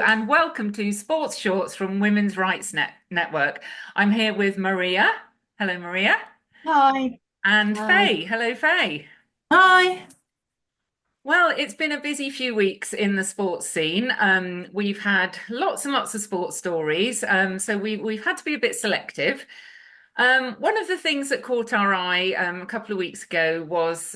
and welcome to Sports Shorts from Women's Rights Network. I'm here with Maria. Hello, Maria. Hi. And Hi. Faye. Hello, Faye. Hi. Well, it's been a busy few weeks in the sports scene. We've had lots and lots of sports stories, so we've had to be a bit selective. One of the things that caught our eye a couple of weeks ago was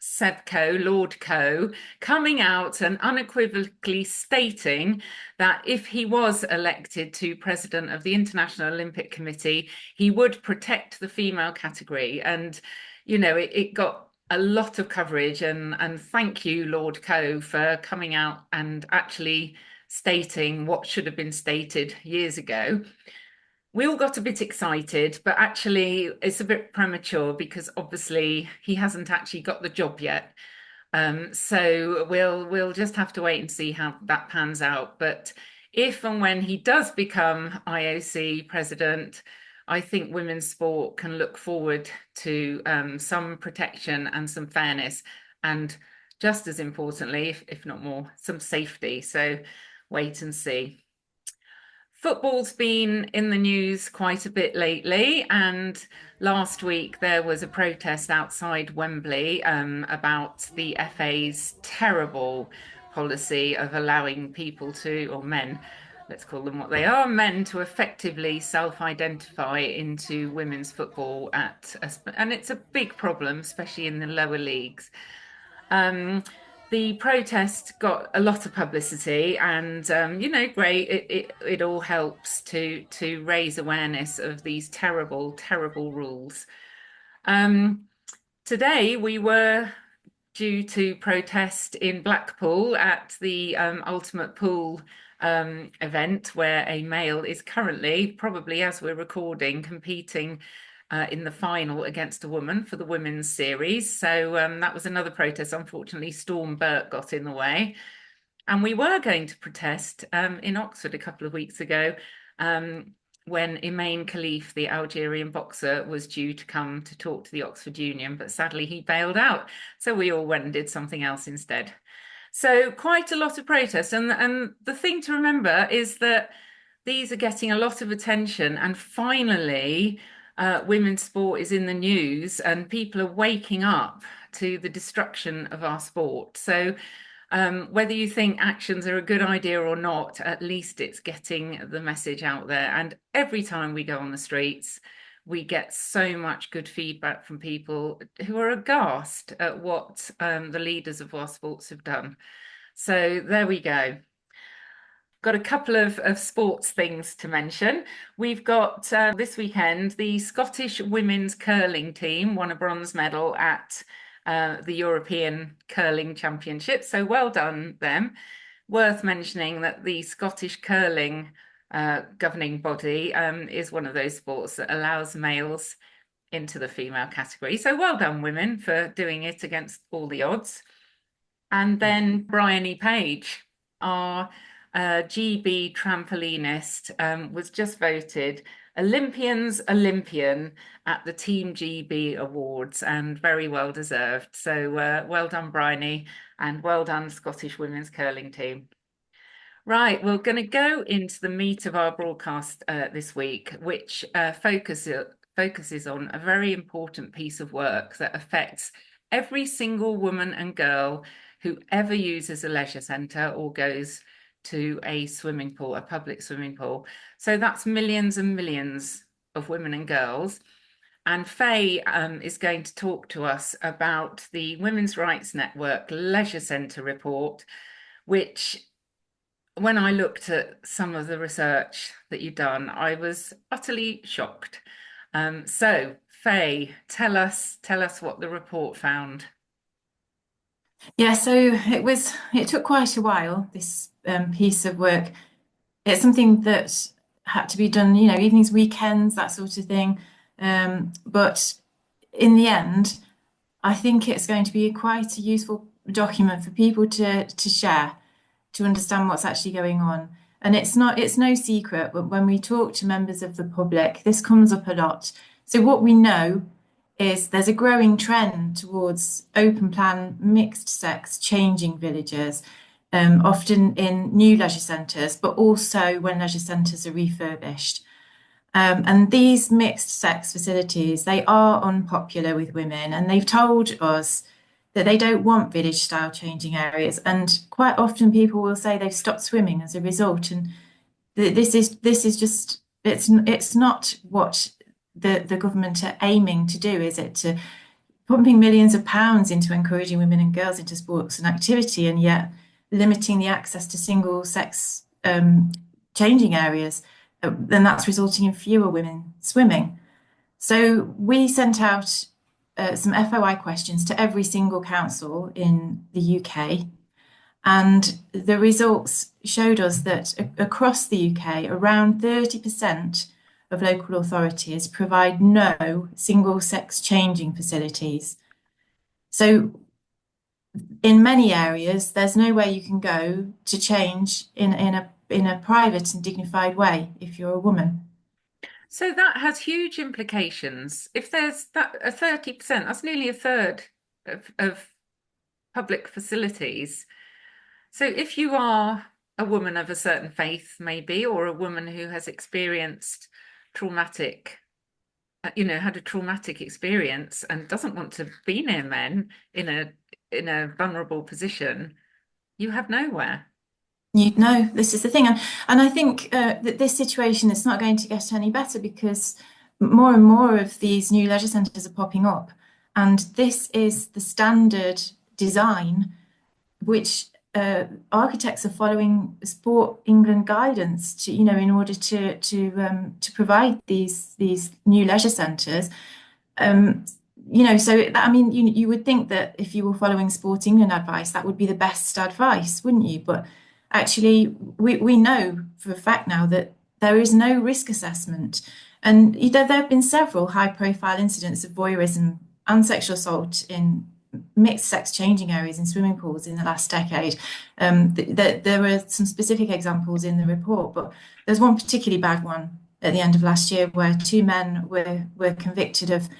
Seb Coe, Lord Coe, coming out and unequivocally stating that if he was elected to president of the International Olympic Committee, he would protect the female category. And, it got a lot of coverage. And thank you, Lord Coe, for coming out and actually stating what should have been stated years ago. We all got a bit excited, but actually it's a bit premature because obviously he hasn't actually got the job yet. So we'll just have to wait and see how that pans out. But if and when he does become IOC president, I think women's sport can look forward to some protection and some fairness, and just as importantly, if not more, some safety. So wait and see. Football's been in the news quite a bit lately, and last week there was a protest outside Wembley about the FA's terrible policy of allowing people to, or men, let's call them what they are, men to effectively self-identify into women's football and it's a big problem, especially in the lower leagues. The protest got a lot of publicity, and great. It all helps to raise awareness of these terrible, terrible rules. Um, Today we were due to protest in Blackpool at the Ultimate Pool event, where a male is currently, probably as we're recording, competing in the final against a woman for the women's series. So that was another protest. Unfortunately, Storm Burke got in the way. And we were going to protest in Oxford a couple of weeks ago when Emain Khalif, the Algerian boxer, was due to come to talk to the Oxford Union, but sadly he bailed out. So we all went and did something else instead. So quite a lot of protests. And the thing to remember is that these are getting a lot of attention. And finally, women's sport is in the news and people are waking up to the destruction of our sport. So whether you think actions are a good idea or not, at least it's getting the message out there. And every time we go on the streets, we get so much good feedback from people who are aghast at what the leaders of our sports have done. So there we go. Got a couple of sports things to mention. We've got this weekend, the Scottish women's curling team won a bronze medal at the European Curling Championship. So well done them. Worth mentioning that the Scottish curling governing body is one of those sports that allows males into the female category. So well done, women, for doing it against all the odds. And then Bryony Page, our GB trampolinist, was just voted Olympian's Olympian at the Team GB Awards, and very well deserved. So well done, Bryony, and well done, Scottish women's curling team. Right, we're going to go into the meat of our broadcast this week, which focuses on a very important piece of work that affects every single woman and girl who ever uses a leisure centre or goes to a swimming pool, a public swimming pool. So that's millions and millions of women and girls. And Faye is going to talk to us about the Women's Rights Network Leisure Centre report, which, when I looked at some of the research that you've done, I was utterly shocked. So, Faye, tell us what the report found. Yeah, so it took quite a while, this piece of work. It's something that had to be done, evenings, weekends, that sort of thing. But in the end, I think it's going to be quite a useful document for people to share, to understand what's actually going on. And it's no secret, but when we talk to members of the public, this comes up a lot. So what we know is there's a growing trend towards open plan, mixed sex changing villages. often in new leisure centres, but also when leisure centres are refurbished. And these mixed sex facilities, they are unpopular with women, and they've told us that they don't want village style changing areas. And quite often people will say they've stopped swimming as a result. And this is just it's not what the government are aiming to do, is it? To pumping millions of pounds into encouraging women and girls into sports and activity, and yet limiting the access to single sex changing areas, then that's resulting in fewer women swimming. So we sent out some FOI questions to every single council in the UK, and the results showed us that across the UK, around 30% of local authorities provide no single sex changing facilities. So in many areas, there's nowhere you can go to change in a private and dignified way if you're a woman. So that has huge implications. If there's that a 30%, that's nearly a third of public facilities. So if you are a woman of a certain faith, maybe, or a woman who has experienced traumatic, had a traumatic experience and doesn't want to be near men in a vulnerable position, you have nowhere. You know, this is the thing, and I think that this situation is not going to get any better because more and more of these new leisure centres are popping up, and this is the standard design which architects are following Sport England guidance to, in order to provide these new leisure centres. Um, I mean, you would think that if you were following Sport England advice, that would be the best advice, wouldn't you? But actually, we know for a fact now that there is no risk assessment. And there have been several high-profile incidents of voyeurism and sexual assault in mixed sex changing areas in swimming pools in the last decade. There were some specific examples in the report, but there's one particularly bad one at the end of last year where two men were convicted of,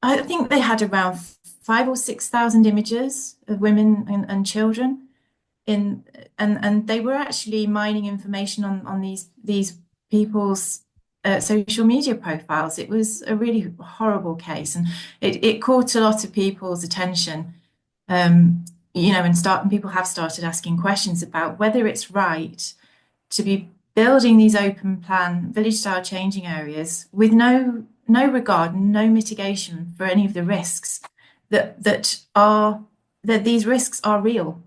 I think they had around 5 or 6 thousand images of women and children in, and they were actually mining information on these people's social media profiles. It was a really horrible case, and it caught a lot of people's attention. And people have started asking questions about whether it's right to be building these open plan village style changing areas with no regard, no mitigation for any of the risks that these risks are real.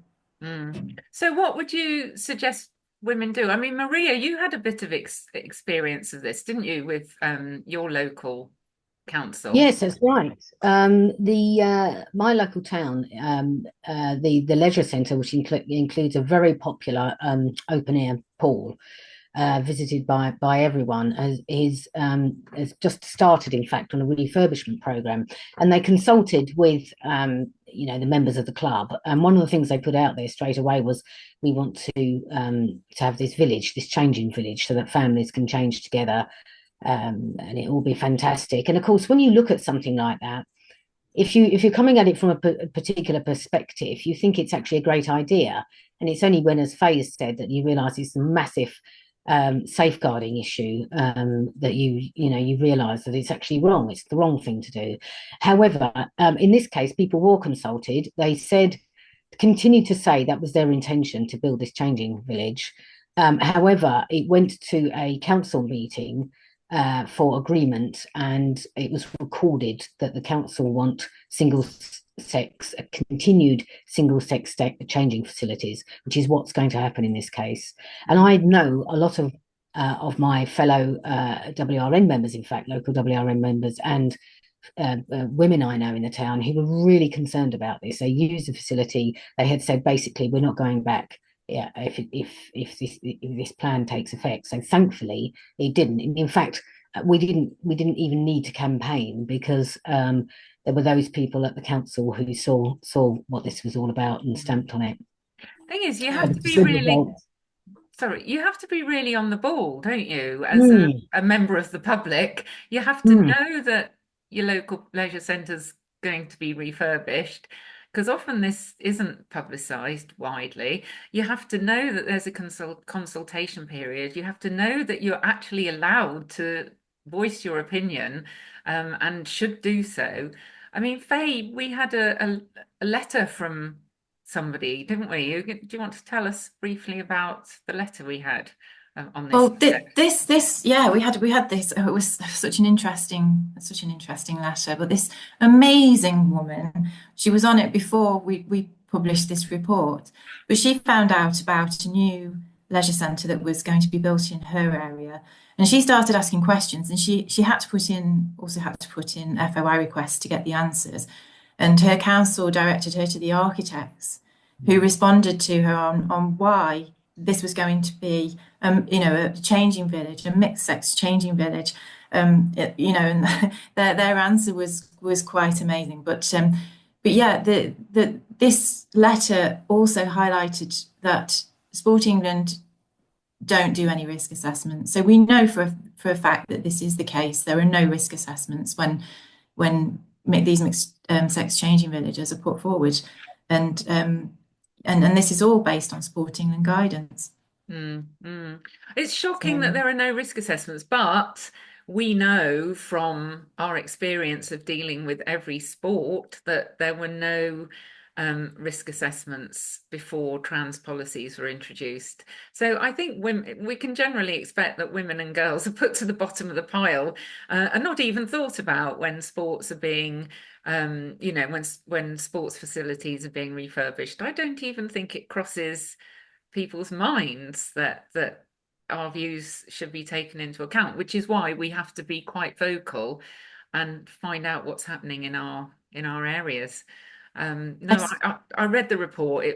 So what would you suggest women do? I mean, Maria, you had a bit of experience of this, didn't you, with your local council? Yes, that's right. The My local town, the leisure centre, which includes a very popular open air pool, visited by everyone, has just started, in fact, on a refurbishment program, and they consulted with the members of the club. And one of the things they put out there straight away was, we want to have this village, this changing village, so that families can change together, and it will be fantastic. And of course, when you look at something like that, if you're coming at it from a particular perspective, you think it's actually a great idea, and it's only when, as Faye has said, that you realise it's a massive safeguarding issue, that you realise that it's actually wrong. It's the wrong thing to do. However, in this case, people were consulted. They said, continued to say that was their intention to build this changing village. However, it went to a council meeting for agreement, and it was recorded that the council want continued single sex changing facilities, which is what's going to happen in this case. And I know a lot of my fellow WRN members, in fact, local WRN members, and women I know in the town who were really concerned about this. They used the facility. They had said, basically, we're not going back. Yeah, if this plan takes effect. So thankfully it didn't. In fact, we didn't even need to campaign, because there were those people at the council who saw what this was all about and stamped on it. Thing is, you Had have a to be good really, result. sorry, you have to be really on the ball, don't you? As Mm, a member of the public, you have to mm, know that your local leisure centre's going to be refurbished. because often this isn't publicised widely. You have to know that there's a consultation period. You have to know that you're actually allowed to voice your opinion, and should do so. I mean, Faye, we had a letter from somebody, didn't we? Do you want to tell us briefly about the letter we had on this Well, subject? yeah, we had this. It was such an interesting letter. But this amazing woman, she was on it before we published this report. But she found out about a new leisure centre that was going to be built in her area, and she started asking questions. And she had to put in FOI requests to get the answers. And her council directed her to the architects, who responded to her on why this was going to be, a changing village, a mixed sex changing village, and their answer was quite amazing. But yeah, this letter also highlighted that Sport England don't do any risk assessments. So we know for a fact that this is the case. There are no risk assessments when these mixed sex changing villages are put forward, and and this is all based on Sport England guidance. Mm, mm. It's shocking that So, there are no risk assessments, but we know from our experience of dealing with every sport that there were no risk assessments before trans policies were introduced. So I think we can generally expect that women and girls are put to the bottom of the pile, and not even thought about when sports are being, when sports facilities are being refurbished. I don't even think it crosses people's minds that our views should be taken into account, which is why we have to be quite vocal and find out what's happening in our areas. No, yes. I read the report.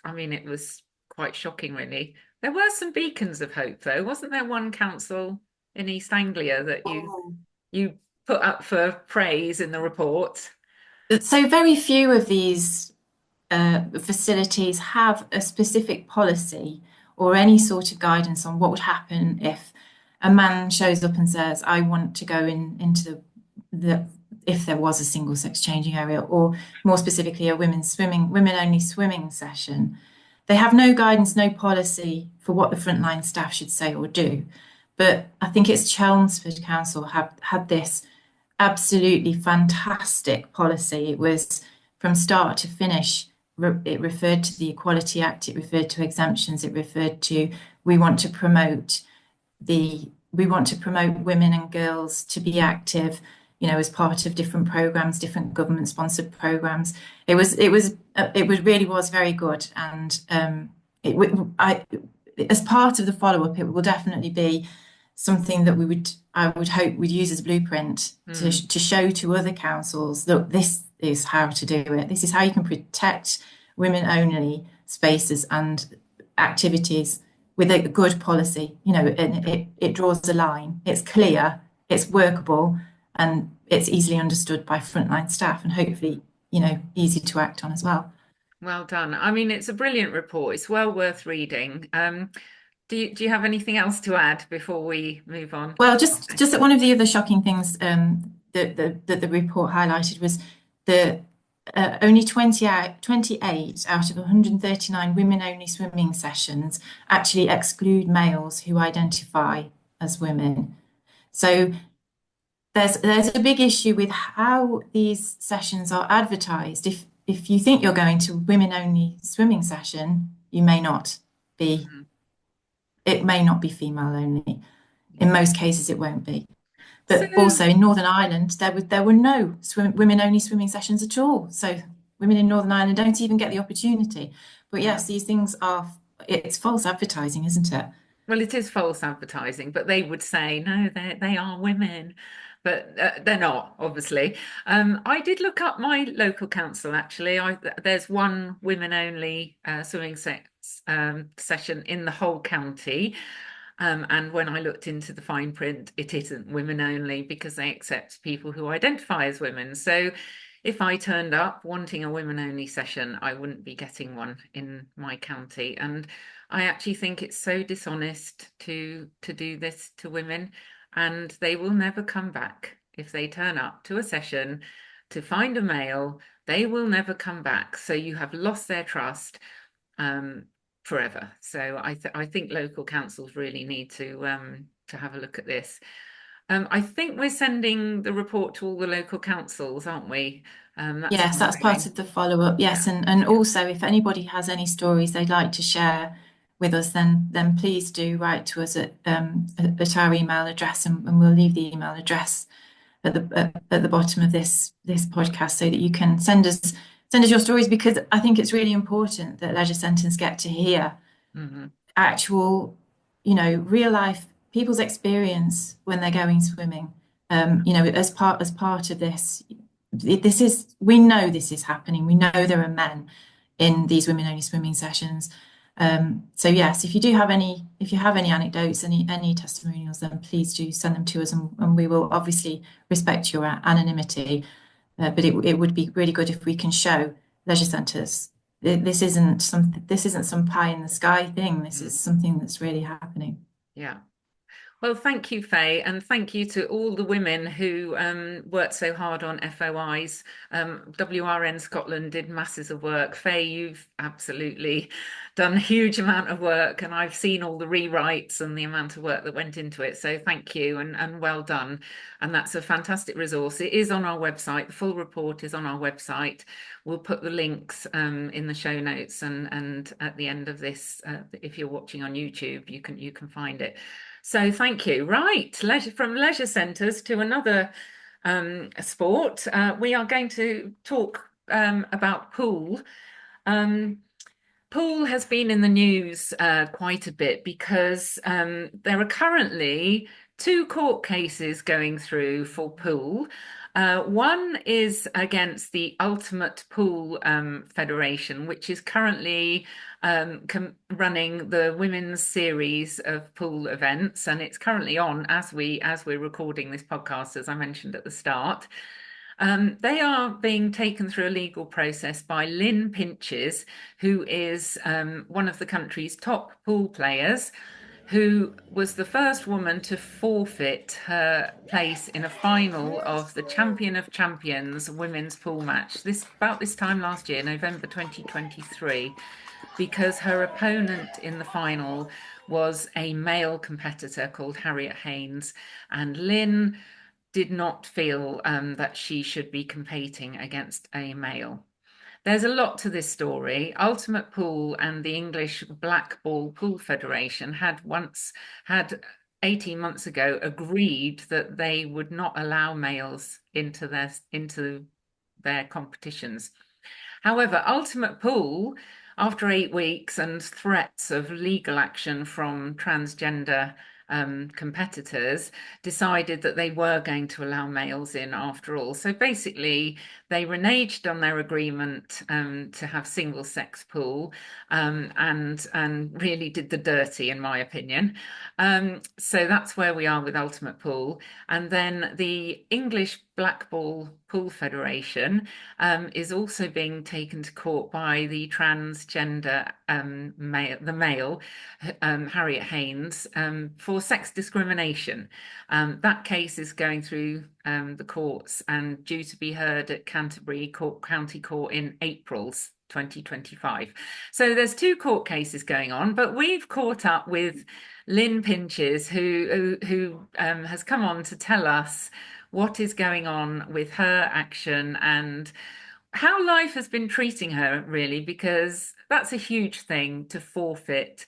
I mean, it was quite shocking, really. There were some beacons of hope, though, wasn't there? One council in East Anglia that you put up for praise in the report. So very few of these facilities have a specific policy or any sort of guidance on what would happen if a man shows up and says, "I want to go into the if there was a single sex changing area, or more specifically, a women only swimming session." They have no guidance, no policy for what the frontline staff should say or do. But I think it's Chelmsford Council have had this absolutely fantastic policy. It was from start to finish. It referred to the Equality Act. It referred to exemptions. It referred to we want to promote women and girls to be active, as part of different programs, different government sponsored programs. It really was very good, and as part of the follow up, it will definitely be something that I would hope we'd use as a blueprint to Mm. show to other councils, look, this is how to do it. This is how you can protect women only spaces and activities with a good policy, and it draws a line. It's clear, it's workable, and it's easily understood by frontline staff, and hopefully, easy to act on as well. Well done. I mean, it's a brilliant report. It's well worth reading. Do you have anything else to add before we move on? Well, just that one of the other shocking things that the report highlighted was the only 28 out of 139 women-only swimming sessions actually exclude males who identify as women. So there's a big issue with how these sessions are advertised. If you think you're going to a women-only swimming session, you may not be. Mhm. It may not be female only. In Yeah. most cases, it won't be. So, But also in Northern Ireland, there were no women only swimming sessions at all. So women in Northern Ireland don't even get the opportunity. But yeah. yes, these things it's false advertising, isn't it? Well, it is false advertising, but they would say, no, they are women, but they're not, obviously. I did look up my local council, actually. There's one women only swimming session in the whole county. And when I looked into the fine print, it isn't women only because they accept people who identify as women. So if I turned up wanting a women only session, I wouldn't be getting one in my county. And I actually think it's so dishonest to do this to women, and they will never come back if they turn up to a session to find a male, they will never come back. So you have lost their trust um, forever. So I think local councils really need to have a look at this. I think we're sending the report to all the local councils, aren't we? That's Yes, that's part ongoing. of the follow-up. Yeah. Yes, and also if anybody has any stories they'd like to share with us, then please do write to us at our email address, and we'll leave the email address at the bottom of this podcast so that you can send us your stories, because I think it's really important that leisure centres get to hear Hmm. actual, real life people's experience when they're going swimming. As part of this, we know this is happening. We know there are men in these women only swimming sessions. So yes, if you have any anecdotes, any testimonials, then please do send them to us, and we will obviously respect your anonymity. But it would be really good if we can show leisure centres this isn't some pie in the sky thing. This is something that's really happening. Yeah. Well, thank you, Faye, and thank you to all the women who worked so hard on FOIs. WRN Scotland did masses of work. Faye, you've absolutely done a huge amount of work, and I've seen all the rewrites and the amount of work that went into it. So thank you and well done. And that's a fantastic resource. It is on our website. The full report is on our website. We'll put the links in the show notes and at the end of this, if you're watching on YouTube, you can find it. So thank you. Right, from leisure centres to another sport. We are going to talk about pool. Um, Pool has been in the news quite a bit because there are currently two court cases going through for pool. One is against the Ultimate Pool Federation, which is currently running the women's series of pool events, and it's currently on as we're recording this podcast, as I mentioned at the start. They are being taken through a legal process by Lynne Pinches, who is one of the country's top pool players, who was the first woman to forfeit her place in a final of the Champion of Champions women's pool match. About this time last year, November 2023, because her opponent in the final was a male competitor called Harriet Haynes, and Lynne did not feel that she should be competing against a male. There's a lot to this story. Ultimate Pool and the English Black Ball Pool Federation had 18 months ago agreed that they would not allow males into their competitions. However, Ultimate Pool, after 8 weeks and threats of legal action from transgender competitors, decided that they were going to allow males in after all. So basically, they reneged on their agreement to have single-sex pool and really did the dirty, in my opinion. So that's where we are with Ultimate Pool. And then the English Black Ball Pool Federation is also being taken to court by the transgender male, Harriet Haynes, for sex discrimination. That case is going through the courts and due to be heard at Canterbury County Court in April 2025. So there's two court cases going on, but we've caught up with Lynne Pinches, who has come on to tell us what is going on with her action and how life has been treating her, really, because that's a huge thing to forfeit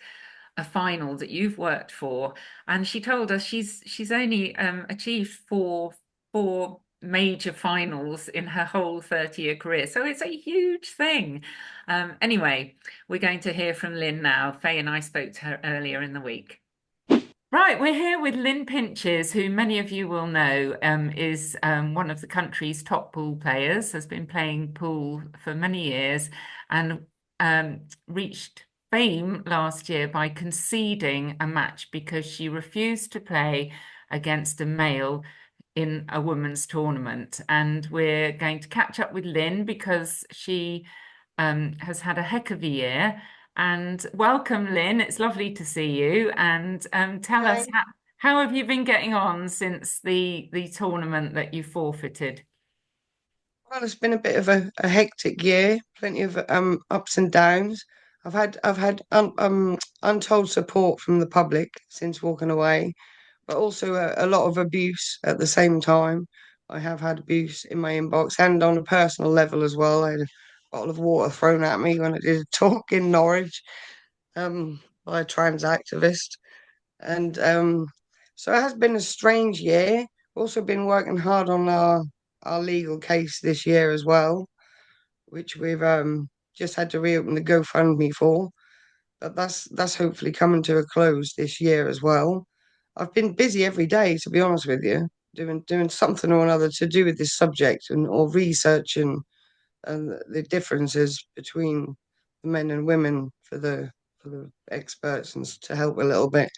a final that you've worked for. And she told us she's only achieved four major finals in her whole 30-year career. So it's a huge thing. Anyway, we're going to hear from Lynne now. Faye and I spoke to her earlier in the week. Right, we're here with Lynne Pinches, who many of you will know is one of the country's top pool players, has been playing pool for many years, and reached fame last year by conceding a match because she refused to play against a male in a women's tournament. And we're going to catch up with Lynne because she has had a heck of a year. And welcome, Lynne. It's lovely to see you. And tell us Hi. how have you been getting on since the tournament that you forfeited? Well, it's been a bit of a hectic year, plenty of ups and downs. I've had untold support from the public since walking away, but also a lot of abuse at the same time. I have had abuse in my inbox and on a personal level as well. I had a bottle of water thrown at me when I did a talk in Norwich, by a trans activist. And so it has been a strange year. Also been working hard on our legal case this year as well, which we've just had to reopen the GoFundMe for. But that's hopefully coming to a close this year as well. I've been busy every day, to be honest with you, doing something or another to do with this subject and or research and the differences between the men and women for the experts and to help a little bit.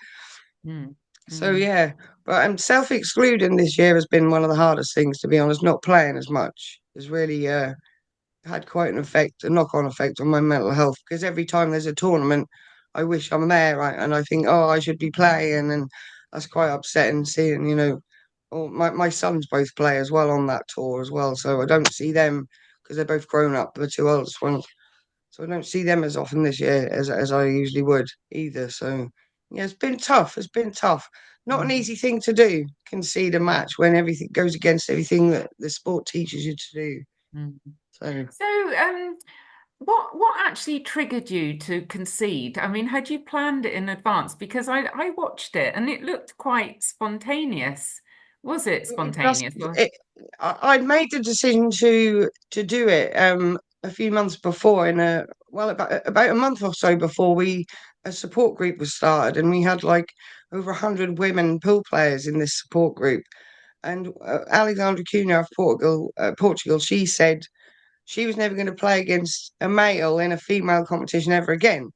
Mm, So mm, yeah, but self-excluding this year has been one of the hardest things, to be honest. Not playing as much has really had quite an effect, a knock-on effect on my mental health. Because every time there's a tournament, I wish I'm there, right? And I think, oh, I should be playing, and that's quite upsetting seeing, oh, my sons both play as well on that tour as well. So I don't see them because they're both grown up, the two oldest ones. So I don't see them as often this year as I usually would either. So yeah, it's been tough. It's been tough. Not an mm, easy thing to do, concede a mm, match when everything goes against everything that the sport teaches you to do. mm. So So, what actually triggered you to concede? I mean, had you planned it in advance? Because I watched it and it looked quite spontaneous. Was it that's spontaneous or? it. I'd made the decision to do it a few months before in a well about a month or so before we a support group was started, and we had like over 100 women pool players in this support group. And Alexandra Cunha of Portugal, she said she was never going to play against a male in a female competition ever again.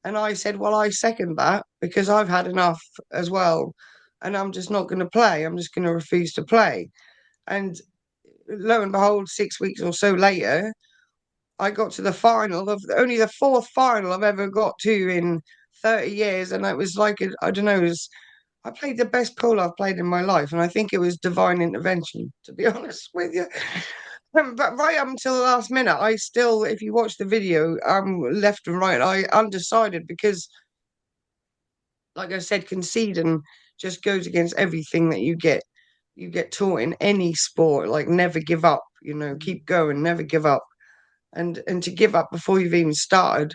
And I said, well, I second that because I've had enough as well. And I'm just not going to play. I'm just going to refuse to play. And lo and behold, 6 weeks or so later, I got to the final of only the fourth final I've ever got to in 30 years. And it was like, I don't know, I played the best pool I've played in my life. And I think it was divine intervention, to be honest with you. But right up until the last minute, I still, if you watch the video, left and right, I undecided because, like I said, conceding just goes against everything that you get taught in any sport. Like never give up, keep going, never give up, and to give up before you've even started.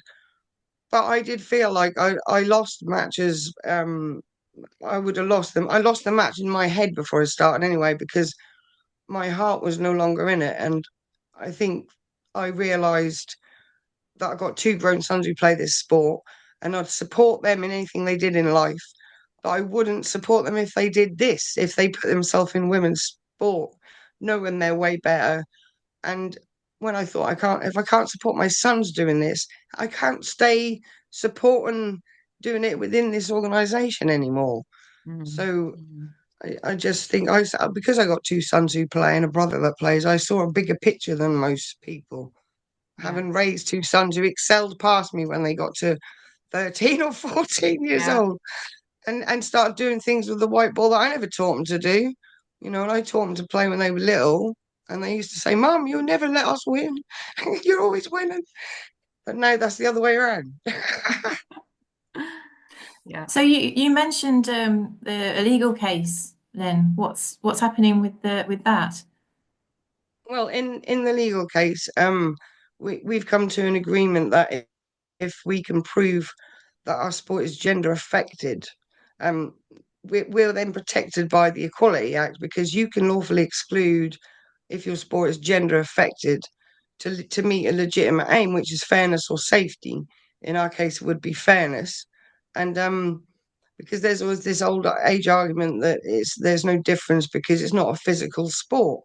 But I did feel like I lost matches. I would have lost them. I lost the match in my head before I started anyway because my heart was no longer in it, and I think I realised that I've got two grown sons who play this sport, and I'd support them in anything they did in life. But I wouldn't support them if they did this, if they put themselves in women's sport, knowing they're way better. And when I thought if I can't support my sons doing this, I can't stay supporting doing it within this organisation anymore. Mm, So mm, I just think because I got two sons who play and a brother that plays, I saw a bigger picture than most people. yeah, Having raised two sons who excelled past me when they got to 13 or 14 years yeah. old and started doing things with the white ball that I never taught them to do. And I taught them to play when they were little. And they used to say, Mum, you'll never let us win. You're always winning. But now that's the other way around. Yeah. So you mentioned the a legal case, Lynn. What's happening with that? Well, in the legal case, we've come to an agreement that if we can prove that our sport is gender affected, um, we're then protected by the Equality Act because you can lawfully exclude if your sport is gender affected to meet a legitimate aim, which is fairness or safety. In our case, it would be fairness, and because there's always this old age argument that there's no difference because it's not a physical sport,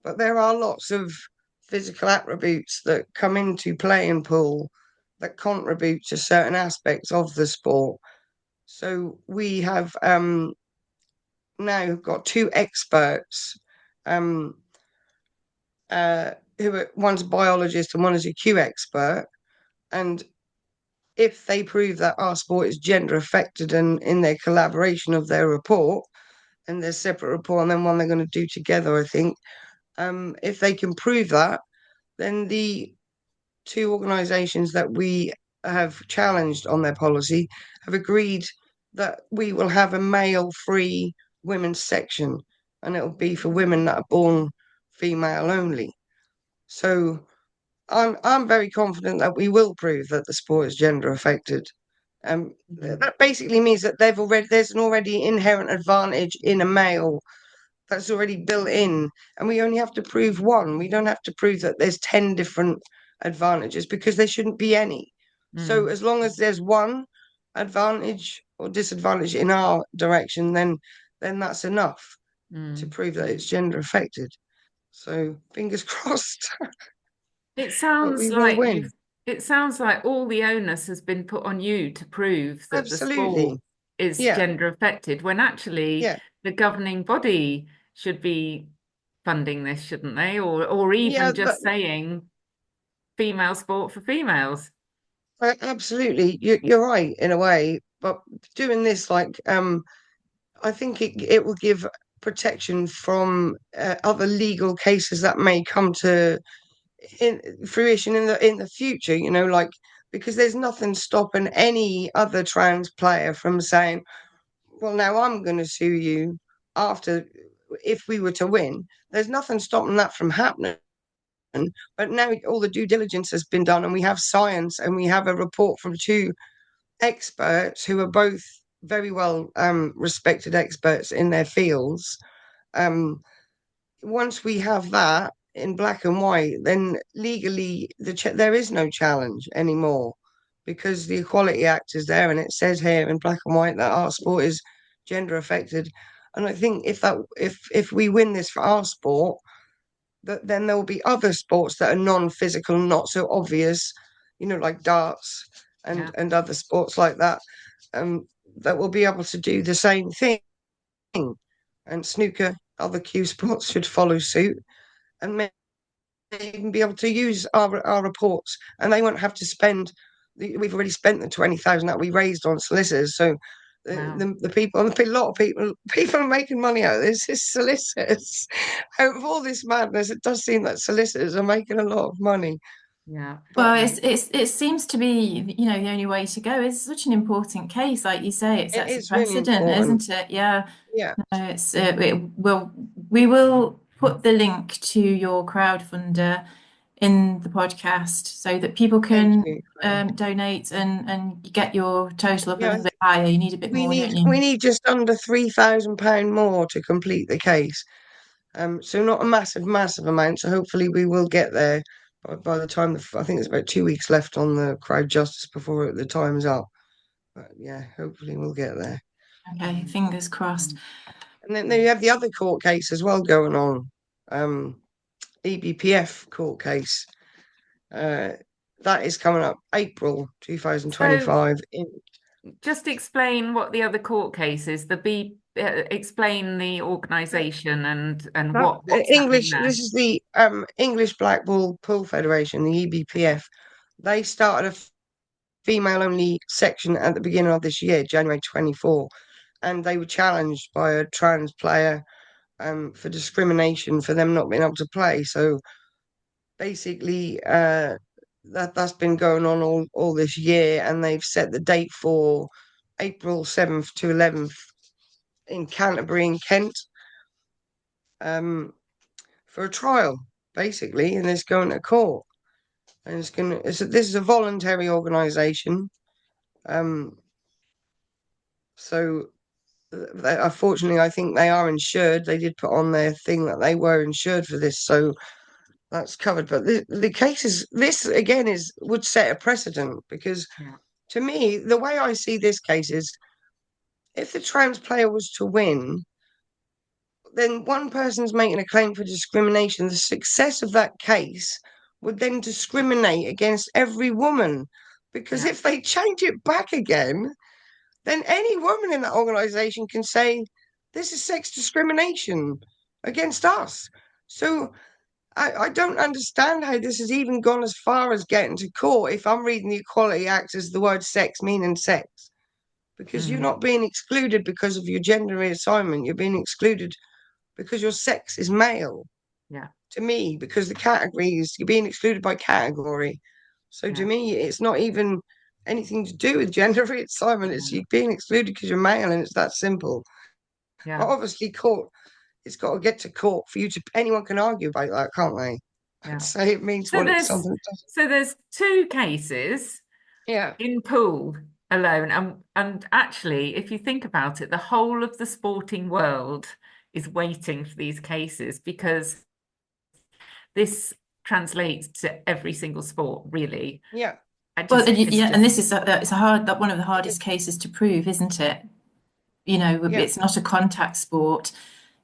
but there are lots of physical attributes that come into playing pool that contribute to certain aspects of the sport. So we have now got two experts, um, who are one's a biologist and one is a Q expert, and if they prove that our sport is gender affected and in their collaboration of their report and their separate report and then one they're going to do together, I think if they can prove that, then the two organisations that we have challenged on their policy have agreed that we will have a male-free women's section, and it'll be for women that are born female only. So I'm very confident that we will prove that the sport is gender affected. That basically means that there's an already inherent advantage in a male that's already built in, and we only have to prove one. We don't have to prove that there's 10 different advantages, because there shouldn't be any. So as long as there's one advantage or disadvantage in our direction, then that's enough to prove that it's gender affected. So fingers crossed. It But sounds we will like win. it sounds like all the onus has been put on you to prove that the sport Absolutely. is Yeah. gender affected, when actually Yeah. the governing body should be funding this, shouldn't they? Or Yeah, even just saying female sport for females. absolutely. You're right in a way, but doing this, like, I think it will give protection from other legal cases that may come to in fruition in the future. Like, because there's nothing stopping any other trans player from saying, "Well, now I'm going to sue you." After, if we were to win, there's nothing stopping that from happening. But now all the due diligence has been done, and we have science, and we have a report from two experts who are both very well respected experts in their fields. Um, Once we have that in black and white, then legally there is no challenge anymore, because the Equality Act is there, and it says here in black and white that our sport is gender affected. And I think if we win this for our sport, that then there will be other sports that are non-physical, not so obvious, like darts Yeah. and other sports like that, that will be able to do the same thing. And snooker, other cue sports should follow suit, and even be able to use our reports, and they won't have to spend. We've already spent the 20,000 that we raised on solicitors, so Wow. the people, a lot of people are making money out of this. Is solicitors. Out of all this madness, it does seem that solicitors are making a lot of money. Yeah. But Well, it seems to be, the only way to go. It's such an important case, like you say, it it sets a is really precedent, important. isn't it? Yeah. Yeah, No, we will put the link to your crowdfunder in the podcast so that people thank can you. donate and get your total up a Yeah, little bit higher. You need a bit we more, don't need you? we need just under £3,000 more to complete the case. So not a massive amount. So hopefully we will get there by the time I think there's about 2 weeks left on the crowd justice before the time's up. But yeah, hopefully we'll get there. Okay, fingers crossed. And then you have the other court case as well going on, EBPF court case. Uh, that is coming up April So 2025. just explain what the other court case is. Explain the organisation and That what's happening English. there. This is the English Black Ball Pool Federation, the EBPF. They started a female only section at the beginning of this year, January 24, and they were challenged by a trans player for discrimination for them not being able to play. So basically, that's been going on all this year, and they've set the date for April 7th to 11th in Canterbury in Kent, for a trial, basically, and it's going to court. And this is a voluntary organisation. So unfortunately, I think they are insured. They did put on their thing that they were insured for this, so that's covered. But the case is this again is would set a precedent, because Yeah. to me, the way I see this case is, if the trans player was to win, then one person's making a claim for discrimination. The success of that case would then discriminate against every woman, because Yeah. if they change it back again, then any woman in that organization can say, this is sex discrimination against us. So I don't understand how this has even gone as far as getting to court, if I'm reading the Equality Act as the word sex meaning sex. Because you're Mm. not being excluded because of your gender reassignment. You're being excluded because your sex is male. Yeah. to me, because the categories, you're being excluded by category. So to Yeah. me, it's not even anything to do with gender reassignment. It's Yeah. you being excluded because you're male, and it's that simple. But Yeah. obviously, court, it's got to get to court for you to. Anyone can argue about that, can't they? I'd Yeah. say it means So what it's there's something it does. so there's two cases Yeah, in pool alone, and actually, if you think about it, the whole of the sporting world is waiting for these cases because this translates to every single sport, really. yeah, I Well, just it's yeah, and just this is it's a hard that one of the it hardest is. cases to prove, isn't it? You know, Yeah, it's not a contact sport.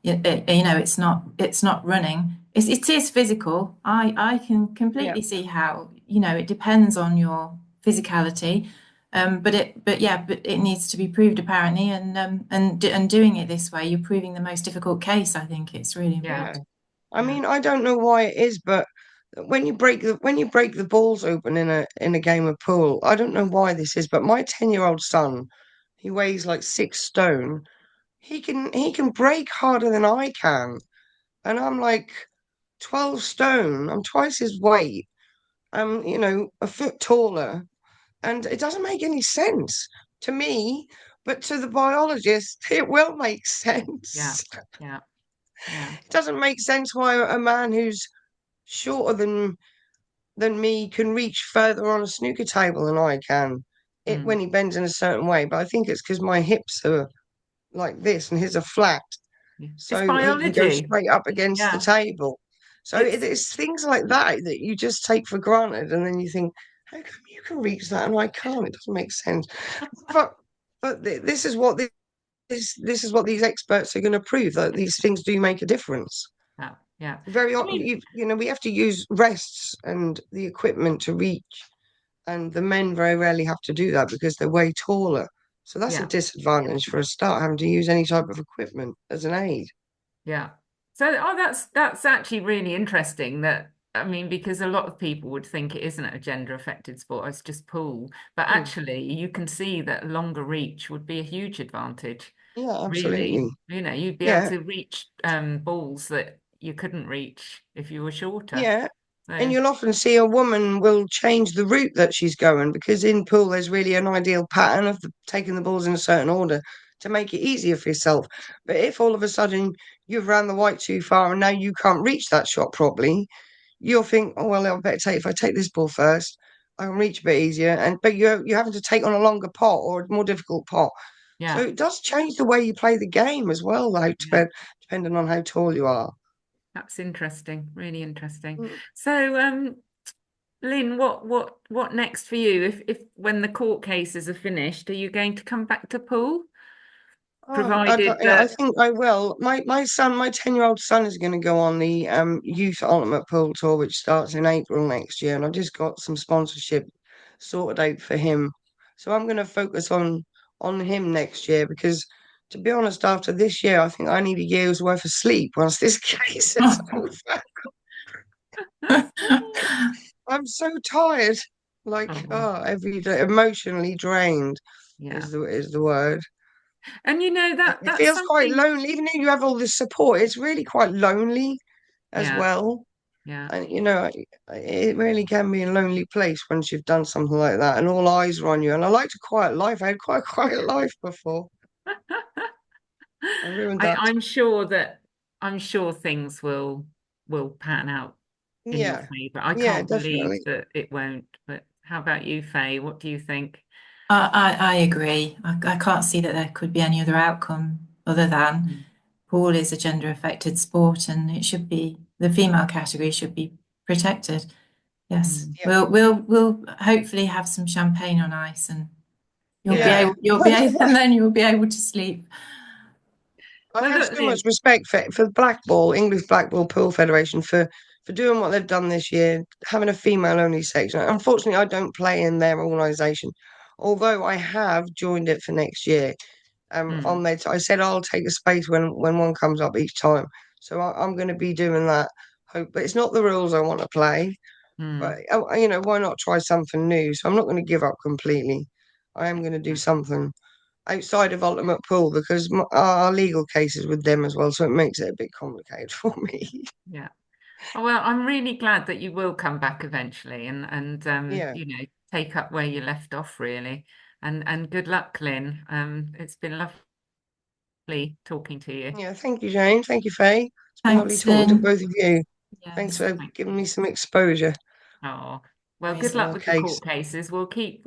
You know, it's not running. It is physical. I can yeah, completely see how, you know, it depends on your physicality. But it needs to be proved apparently, and doing it this way, you're proving the most difficult case. I think it's really yeah, yeah. important. I yeah, mean, I don't know why it is, but when you break the balls open in a game of pool, I don't know why this is, but my 10-year-old son, he weighs like 6 stone. He can break harder than I can, and I'm like 12 stone. I'm twice his weight. I'm, a foot taller, and it doesn't make any sense to me, but to the biologist, it will make yeah, sense. yeah, yeah, It doesn't make sense why a man who's shorter than me can reach further on a snooker table than I can. It mm, when he bends in a certain way, but I think it's because my hips are like this and his are flat, yeah. It's so he can go biology. straight up against the Yeah, table. So it's it's things like that you just take for granted, and then you think, how come you can reach that and I can't? It doesn't make sense. But this is what this is what these experts are going to prove, that these things do make a difference. yeah, yeah. Very I often, mean, we have to use rests and the equipment to reach, and the men very rarely have to do that because they're way taller. So that's a yeah. disadvantage for a start, having to use any type of equipment as an aid. Yeah. So, oh, that's actually really interesting that I mean, because a lot of people would think it isn't a gender affected sport, it's just pool. But Mm. actually, you can see that longer reach would be a huge advantage, Yeah, really. absolutely. You know, you'd be able Yeah, to reach balls that you couldn't reach if you were shorter. yeah. And So, you'll often see a woman will change the route that she's going, because in pool there's really an ideal pattern of taking the balls in a certain order to make it easier for yourself. But if all of a sudden you've ran the white too far and now you can't reach that shot properly, you'll think, oh well, I better take if I take this ball first, I can reach a bit easier. And but you're having to take on a longer pot or a more difficult pot. So yeah, it does change the way you play the game as well, like yeah, depending on how tall you are. that's interesting, really interesting. Mm. So, Lynn, what next for you? If when the court cases are finished, are you going to come back to pool? Provided I that, think I will. My son, my 10-year-old son, is going to go on the Youth Ultimate Pool Tour, which starts in April next year, and I've just got some sponsorship sorted out for him. So I'm going to focus on him next year, because, to be honest, after this year, I think I need a year's worth of sleep once this case is over. I'm so tired, like, oh, every day, emotionally drained yeah. is the word. And you know that It that's feels quite something, lonely, even though you have all this support. It's really quite lonely as yeah, well. yeah. And it really can be a lonely place once you've done something like that, and all eyes are on you. And I liked a quiet life. I had quite a quiet life before. I ruined that. I'm sure that I'm sure things will pan out in your Yeah, favor. I yeah, can't believe definitely. that it won't. But how about you, Faye? What do you think? I agree. I can't see that there could be any other outcome other than Mm, pool is a gender affected sport and it should be the female category should be protected. Yes. mm. Yeah, We'll hopefully have some champagne on ice and Yeah. you'll be able and then you'll be able to sleep. I Well, have look, so much Lynn. respect for Blackball, English Blackball Pool Federation, for doing what they've done this year, having a female only section. Unfortunately, I don't play in their organisation, although I have joined it for next year. Mm, On there, I said I'll take a space when one comes up each time. So I'm going to be doing that. Hope, but it's not the rules I want to play. But mm, why not try something new? So I'm not going to give up completely. I am going to do something outside of Ultimate Pool, because our legal cases with them as well, so it makes it a bit complicated for me. yeah. Well, I'm really glad that you will come back eventually and Yeah. take up where you left off really. And good luck, Lynn. It's been lovely talking to you. Yeah. Thank you, Jane. Thank you, Faye. It's been lovely Thanks, talking to Lynn. both of you. Thanks Yes, for Thank giving me you. some exposure Oh, no well, good worries. on luck our with the case. court cases. We'll keep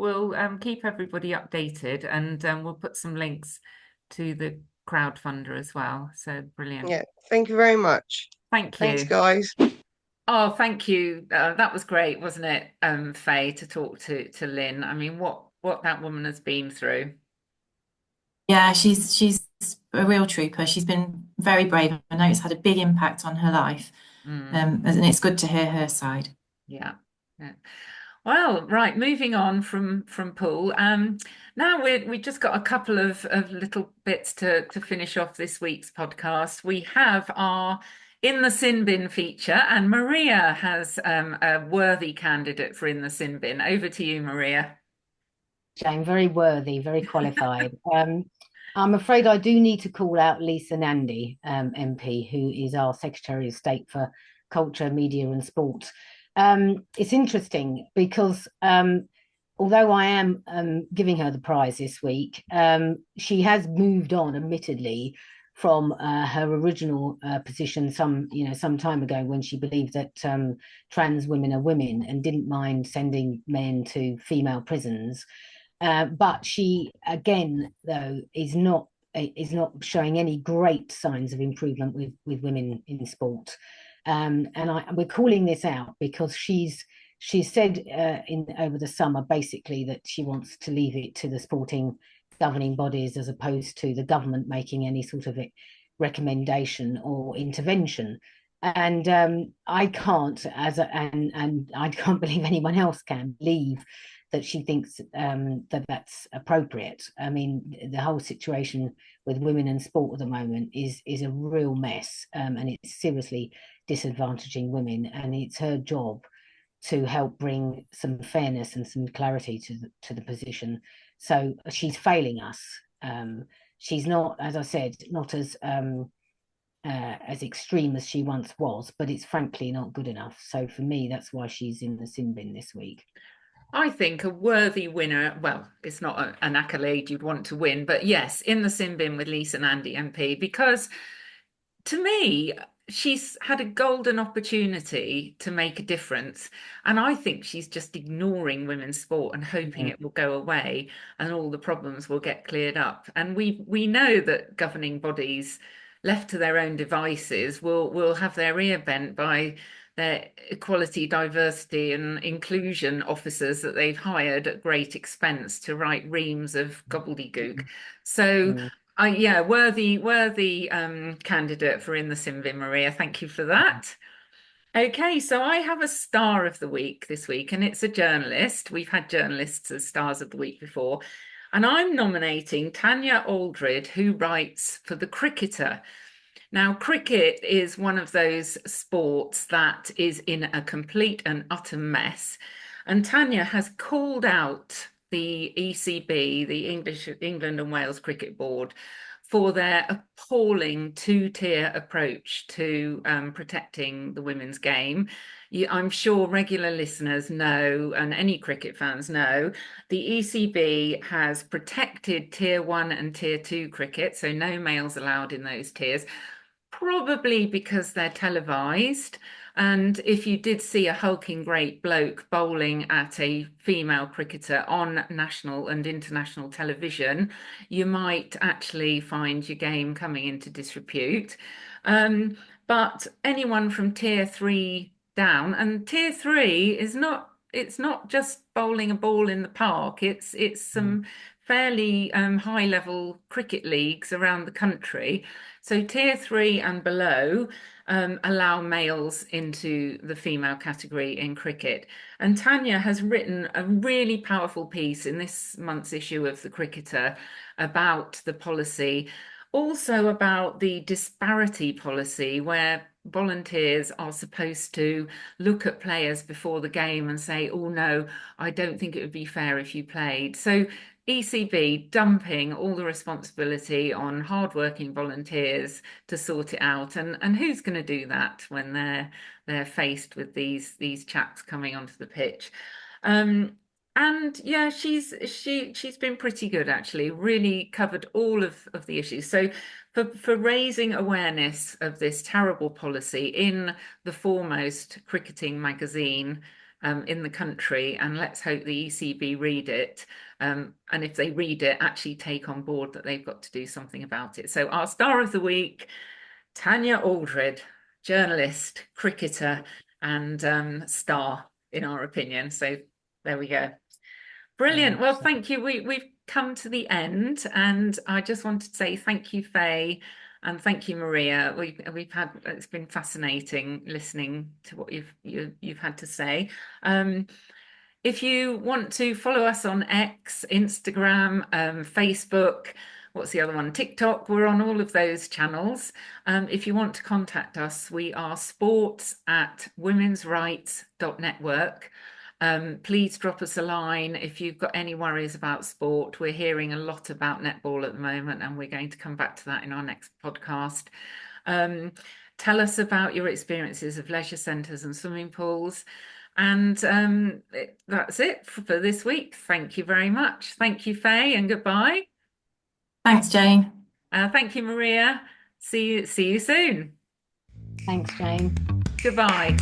everybody updated and we'll put some links to the crowdfunder as well. So brilliant. Yeah. Thank you very much. Thank Thanks, you. guys. Oh, thank you. That was great, wasn't it, Faye, to talk to Lynn. I mean, what that woman has been through. Yeah, she's a real trooper. She's been very brave. I know it's had a big impact on her life. Mm, And it's good to hear her side. yeah. Yeah. Well, right, moving on from pool. Now we just got a couple of little bits to finish off this week's podcast. We have our In the Sin Bin feature, and Maria has a worthy candidate for In the Sin Bin. Over to you, Maria. Jane, very worthy, very qualified. I'm afraid I do need to call out Lisa Nandy, MP, who is our Secretary of State for Culture, Media and Sport. It's interesting because although I am giving her the prize this week, she has moved on, admittedly, from her original position some time ago when she believed that trans women are women and didn't mind sending men to female prisons. But she, again, though, is not showing any great signs of improvement with women in sport. We're calling this out because she said in over the summer basically that she wants to leave it to the sporting governing bodies as opposed to the government making any sort of recommendation or intervention. And I can't, and I can't believe anyone else can believe that she thinks that that's appropriate. I mean, the whole situation with women in sport at the moment is a real mess, and it's seriously disadvantaging women. And it's her job to help bring some fairness and some clarity to the position. So she's failing us. She's not, as I said, not as extreme as she once was, but it's frankly not good enough. So for me, that's why she's in the sin bin this week. I think a worthy winner, well, it's not an accolade you'd want to win, but yes, in the sin bin with Lisa and Andy MP, because to me, she's had a golden opportunity to make a difference. And I think she's just ignoring women's sport and hoping Mm. it will go away and all the problems will get cleared up. And we know that governing bodies, left to their own devices, will have their ear bent by their equality, diversity, and inclusion officers that they've hired at great expense to write reams of gobbledygook. So Mm. yeah, worthy candidate for In the Sinbin, Maria. Thank you for that. Okay, so I have a star of the week this week, and it's a journalist. We've had journalists as stars of the week before, and I'm nominating Tanya Aldred, who writes for The Cricketer. Now, cricket is one of those sports that is in a complete and utter mess. And Tanya has called out the ECB, the England and Wales Cricket Board, for their appalling two-tier approach to protecting the women's game. I'm sure regular listeners know, and any cricket fans know, the ECB has protected tier one and tier two cricket, so no males allowed in those tiers, probably because they're televised. And if you did see a hulking great bloke bowling at a female cricketer on national and international television, you might actually find your game coming into disrepute. But anyone from tier three down, and tier three is not, it's not just bowling a ball in the park, it's Mm. some fairly high level cricket leagues around the country. So tier three and below allow males into the female category in cricket. And Tanya has written a really powerful piece in this month's issue of The Cricketer about the policy, also about the disparity policy, where volunteers are supposed to look at players before the game and say, oh no, I don't think it would be fair if you played. So ECB dumping all the responsibility on hardworking volunteers to sort it out. And who's going to do that when they're faced with these chaps coming onto the pitch? Um, and yeah, she's been pretty good actually, really covered all of the issues. So for raising awareness of this terrible policy in the foremost cricketing magazine in the country, and let's hope the ECB read it. And if they read it, actually take on board that they've got to do something about it. So our star of the week, Tanya Aldred, journalist, cricketer, and star in our opinion. So there we go. Brilliant. Well, thank you. We've come to the end, and I just wanted to say thank you, Faye, and thank you, Maria. We've had it's been fascinating listening to what you've had to say. If you want to follow us on X, Instagram, Facebook, what's the other one? TikTok, we're on all of those channels. If you want to contact us, we are sports@womensrights.network. Please drop us a line if you've got any worries about sport. We're hearing a lot about netball at the moment, and we're going to come back to that in our next podcast. Tell us about your experiences of leisure centres and swimming pools. And that's it for this week. Thank you very much. Thank you, Faye, and goodbye. Thanks, Jane. Thank you, Maria. See you soon. Thanks, Jane. Goodbye.